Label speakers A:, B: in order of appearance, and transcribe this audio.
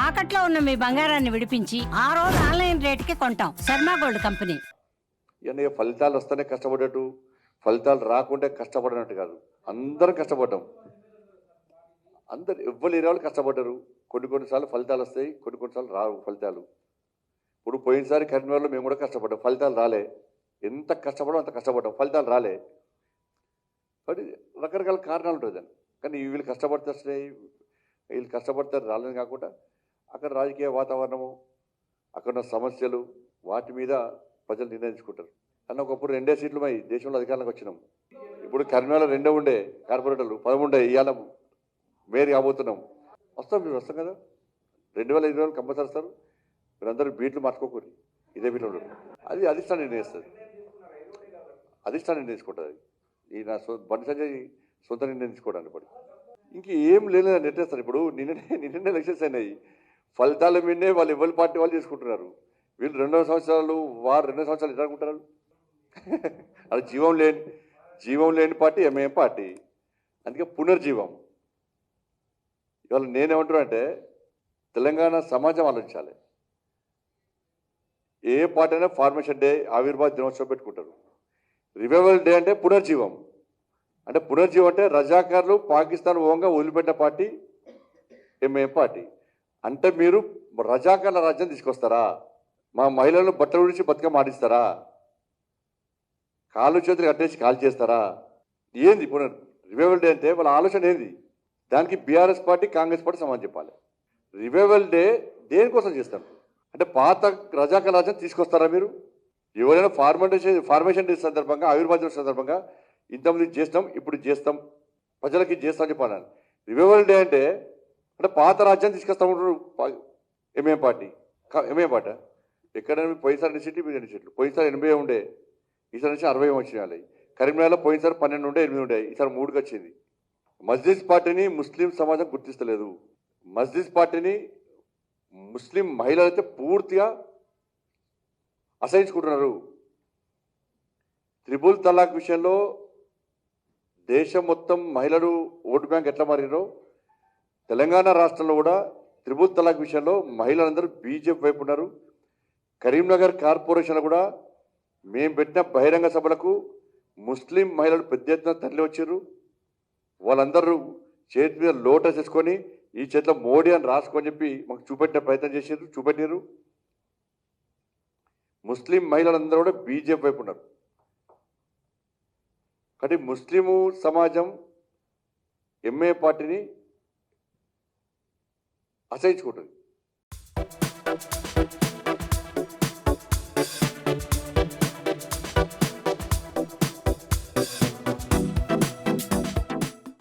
A: తాకట్లో ఉన్న మీ బంగారాన్ని విడిపించి ఆ రోజు ఆన్లైన్ రేటుకి కొంటాం. Sharma gold company.
B: ఇవన్నీ ఫలితాలు వస్తేనే కష్టపడ్డట్టు, ఫలితాలు రాకుంటే కష్టపడినట్టు కాదు. అందరం కష్టపడ్డాం. అందరు ఎవ్వరు లేని వాళ్ళు కష్టపడ్డారు. కొన్నిసార్లు ఫలితాలు వస్తాయి, కొన్నిసార్లు రావు ఫలితాలు. ఇప్పుడు పోయినసారి కరీంనగర్లో మేము కూడా కష్టపడ్డాం, ఫలితాలు రాలే. ఎంత కష్టపడడం అంత కష్టపడ్డాం, ఫలితాలు రాలే. కాబట్టి రకరకాల కారణాలు ఉంటుంది దాన్ని. కానీ వీళ్ళు కష్టపడితే వస్తున్నాయి, వీళ్ళు కష్టపడితే రాలేదు. కాకుండా అక్కడ రాజకీయ వాతావరణము, అక్కడ ఉన్న సమస్యలు, వాటి మీద ప్రజలు నిర్ణయించుకుంటారు. అన్న ఒకప్పుడు 2 సీట్లు మై దేశంలో అధికారంలోకి వచ్చినాం. ఇప్పుడు కరీంనగర్లో 2 ఉండే కార్పొరేటర్లు, 10 ఇవాళ మేయర్ కాబోతున్నాం. వస్తాం, మీరు వస్తాం కదా. 2020 కంపల్సరీ వస్తారు. మీరందరూ బీట్లు మార్చుకోకూరి, ఇదే బీట్లు ఉండదు. అది అధిష్టానం నిర్ణయిస్తుంది, అధిష్టానం నిర్ణయించుకుంటుంది. ఈ నా బండి సంజయ్ సొంత నిర్ణయించుకోవడానికి పడి ఇంకేం లేదు నెట్టేస్తారు. ఇప్పుడు నిన్ననే ఎలక్షన్స్ అయినాయి, ఫలితాల మీదనే వాళ్ళు ఎవరి పార్టీ వాళ్ళు చేసుకుంటున్నారు. వీళ్ళు 2 సంవత్సరాలు, వారు 2 సంవత్సరాలు ఎట్లా అనుకుంటారు? అది జీవం లేని పార్టీ ఎంఐఎం పార్టీ. అందుకే పునర్జీవం. ఇవాళ నేనేమంటున్నా అంటే తెలంగాణ సమాజం ఆలోచించాలి. ఏ పార్టీ అయినా ఫార్మేషన్ డే, ఆవిర్భావ దినోత్సవం పెట్టుకుంటారు. రివైవల్ డే అంటే పునర్జీవం. అంటే పునర్జీవం అంటే రజాకారులు పాకిస్తాన్ ఓంగా వదిలిపెట్టిన పార్టీ ఎంఐఎం పార్టీ. అంటే మీరు రజాకార్ల రాజ్యం తీసుకొస్తారా? మా మహిళలను బట్టలు విడిచి బతుకమ్మ ఆడిస్తారా? కాళ్ళు చేతులు కట్టేసి కాల్ చేస్తారా? ఏంది పునర్ రివైవల్ డే అంటే? వాళ్ళ ఆలోచన ఏంది? దానికి బీఆర్ఎస్ పార్టీ, కాంగ్రెస్ పార్టీ సమాధానం చెప్పాలి. రివైవల్ డే దేనికోసం చేస్తారు? అంటే పాత రజాకార్ల రాజ్యం తీసుకొస్తారా మీరు? ఎవరైనా ఫార్మేషన్ డే సందర్భంగా, ఆవిర్భావ దినోత్సవం సందర్భంగా ఇంతమంది చేస్తాం, ఇప్పుడు చేస్తాం, ప్రజలకి చేస్తామని చెప్పాలి. రివైవల్ డే అంటే పాత రాజ్యాన్ని తీసుకొస్తామంటారు ఎంఐఎం పార్టీ. ఎంఐఎం పార్టీ ఎక్కడైనా పోయినసారి 2 సీట్లు, 2 సీట్లు. పోయినసారి 80 ఉండే, ఈసారి నుంచి 60 వచ్చినాయి. కరీంనగర్లో పోయినసారి 12 ఉండే, 8 ఉండే, ఈసారి 3కి వచ్చింది. మజ్లిస్ పార్టీని ముస్లిం సమాజం గుర్తిస్తలేదు. మజ్లిస్ పార్టీని ముస్లిం మహిళలు అయితే పూర్తిగా అసహించుకుంటున్నారు. త్రిబుల్ తలాక్ విషయంలో దేశం మొత్తం మహిళలు ఓటు బ్యాంక్ ఎట్లా మారినో, తెలంగాణ రాష్ట్రంలో కూడా త్రిబుల్ తలాక్ విషయంలో మహిళలందరూ బీజేపీ వైపు ఉన్నారు. కరీంనగర్ కార్పొరేషన్ కూడా మేము పెట్టిన బహిరంగ సభలకు ముస్లిం మహిళలు పెద్ద ఎత్తున తరలి వచ్చారు. వాళ్ళందరూ చేతి మీద లోటస్ వేసుకొని ఈ చేతిలో మోడీ అని రాసుకొని చెప్పి మాకు చూపెట్టిన ప్రయత్నం చూపెట్టారు. ముస్లిం మహిళలందరూ కూడా బీజేపీ వైపు ఉన్నారు. కాబట్టి ముస్లిము సమాజం ఎంఏ పార్టీని అసహించుకుంటుంది.